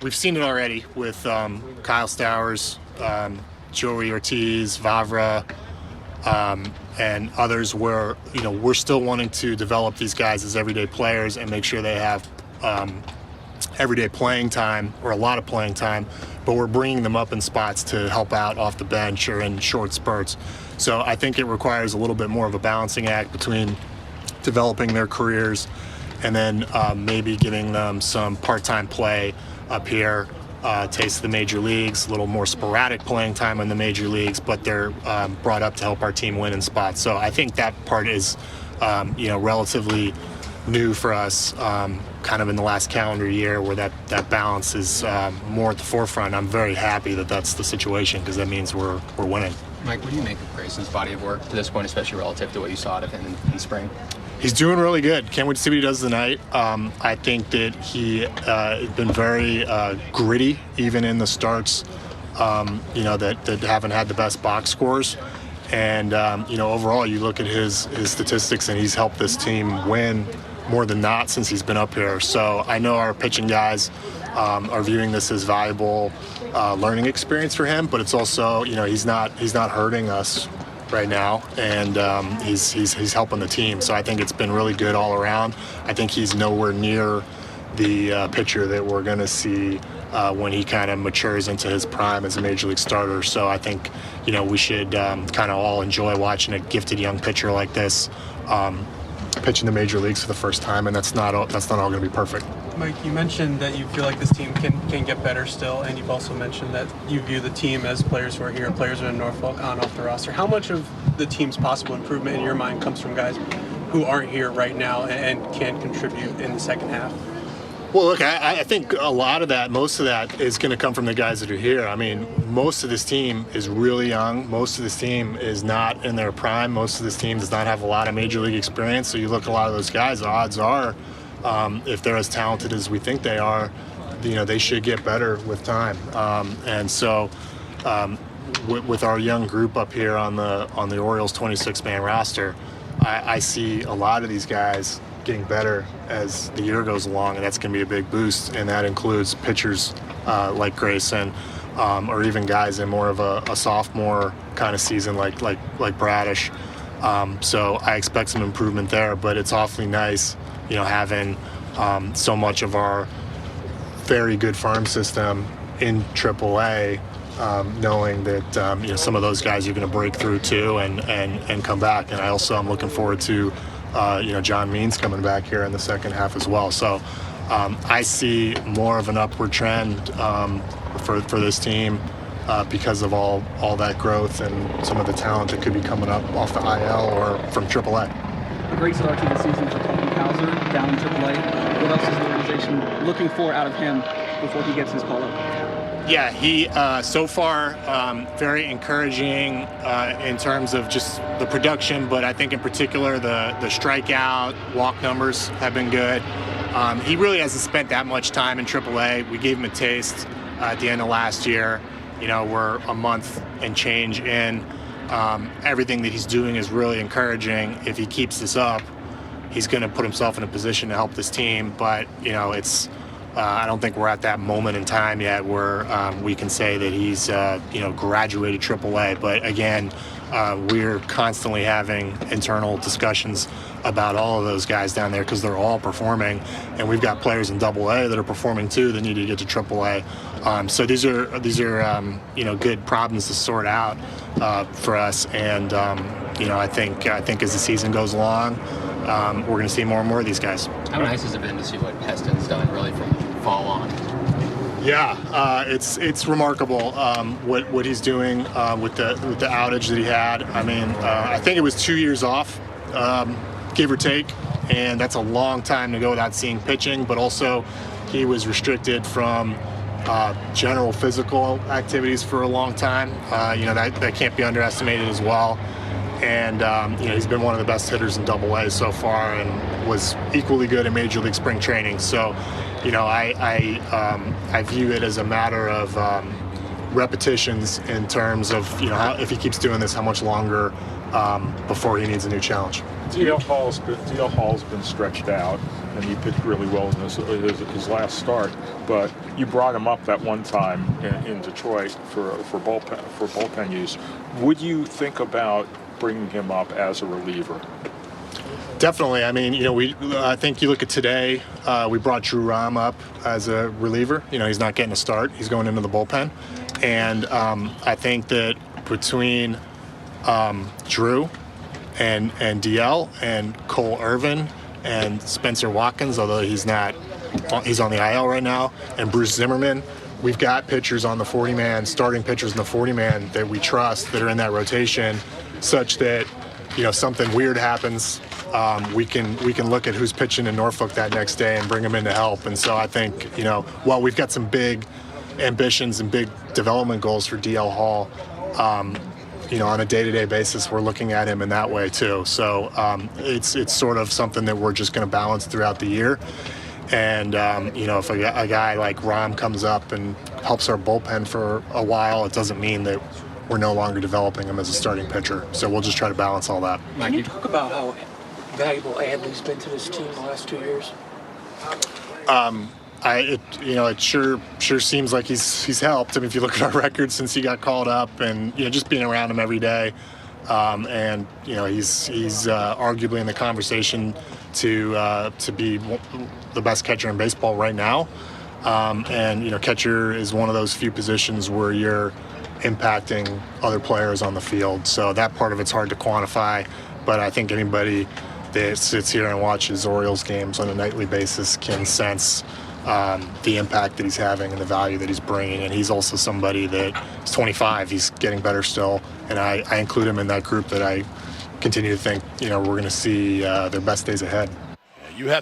we've seen it already with Kyle Stowers, Joey Ortiz, Vavra, and others where, we're still wanting to develop these guys as everyday players and make sure they have everyday playing time or a lot of playing time, but we're bringing them up in spots to help out off the bench or in short spurts. So I think it requires a little bit more of a balancing act between developing their careers and then maybe giving them some part-time play up here, taste of the major leagues, a little more sporadic playing time in the major leagues, but they're brought up to help our team win in spots. So I think that part is, relatively new for us, kind of in the last calendar year, where that balance is more at the forefront. I'm very happy that that's the situation because that means we're winning. Mike, what do you make of Grayson's body of work to this point, especially relative to what you saw out of him in spring? He's doing really good. Can't wait to see what he does tonight. I think that he has been very gritty, even in the starts, that haven't had the best box scores. And, overall, you look at his statistics, and he's helped this team win more than not since he's been up here. So I know our pitching guys are viewing this as valuable learning experience for him, but it's also, he's not hurting us right now, and he's helping the team. So I think it's been really good all around. I think he's nowhere near the pitcher that we're going to see when he kind of matures into his prime as a major league starter. So I think, we should kind of all enjoy watching a gifted young pitcher like this pitching the major leagues for the first time, and that's not all going to be perfect. Mike, you mentioned that you feel like this team can get better still, and you've also mentioned that you view the team as players who are here, players who are in Norfolk, on off the roster. How much of the team's possible improvement in your mind comes from guys who aren't here right now and can contribute in the second half? Well, look, I think a lot of that, most of that is going to come from the guys that are here. I mean, most of this team is really young. Most of this team is not in their prime. Most of this team does not have a lot of major league experience. So you look at a lot of those guys, the odds are, if they're as talented as we think they are, they should get better with time. And so with our young group up here on the Orioles 26-man roster, I see a lot of these guys getting better as the year goes along, and that's going to be a big boost. And that includes pitchers like Grayson, or even guys in more of a sophomore kind of season like Bradish. So I expect some improvement there, but it's awfully nice, having so much of our very good farm system in AAA, knowing that some of those guys are going to break through too and come back. And I'm looking forward to John Means coming back here in the second half as well. So I see more of an upward trend for this team because of all that growth and some of the talent that could be coming up off the IL or from AAA. A great start to the season for Colton Cowser down in AAA. What else is the organization looking for out of him before he gets his call up? Yeah, he so far very encouraging in terms of just the production, but I think in particular the strikeout, walk numbers have been good. He really hasn't spent that much time in AAA. We gave him a taste at the end of last year. We're a month and change in. Everything that he's doing is really encouraging. If he keeps this up, he's going to put himself in a position to help this team. But, it's I don't think we're at that moment in time yet where we can say that he's, graduated AAA. But again, we're constantly having internal discussions about all of those guys down there because they're all performing, and we've got players in AA that are performing too that need to get to AAA. So these are good problems to sort out for us, and I think as the season goes along, we're going to see more and more of these guys. How nice has it been to see what Heston's done really from fall on? Yeah, it's remarkable what he's doing with the outage that he had. I mean, I think it was 2 years off, give or take, and that's a long time to go without seeing pitching. But also, he was restricted from general physical activities for a long time. That can't be underestimated as well. And he's been one of the best hitters in AA so far, and was equally good in Major League Spring Training. So, I view it as a matter of repetitions in terms of if he keeps doing this, how much longer before he needs a new challenge. DL Hall's been stretched out. and he pitched really well in his last start. But you brought him up that one time in Detroit for bullpen use. Would you think about bringing him up as a reliever? Definitely. I mean, I think you look at today, we brought Drew Rom up as a reliever. He's not getting a start. He's going into the bullpen. And I think that between Drew and DL and Cole Irvin and Spencer Watkins, although he's on the IL right now, and Bruce Zimmerman, we've got pitchers on the 40-man, starting pitchers in the 40-man that we trust that are in that rotation, such that something weird happens, we can look at who's pitching in Norfolk that next day and bring them in to help. And so I think while we've got some big ambitions and big development goals for DL Hall, on a day-to-day basis, we're looking at him in that way too. So it's sort of something that we're just going to balance throughout the year. And if a guy like Rom comes up and helps our bullpen for a while, it doesn't mean that we're no longer developing him as a starting pitcher. So we'll just try to balance all that. Can you talk about how valuable Adley's been to this team the last 2 years? It sure seems like he's helped. I mean, if you look at our record since he got called up, and just being around him every day, and he's arguably in the conversation to be the best catcher in baseball right now. And catcher is one of those few positions where you're impacting other players on the field. So that part of it's hard to quantify, but I think anybody that sits here and watches Orioles games on a nightly basis can sense the impact that he's having and the value that he's bringing. And he's also somebody that is 25. He's getting better still, and I include him in that group that I continue to think we're going to see their best days ahead. You have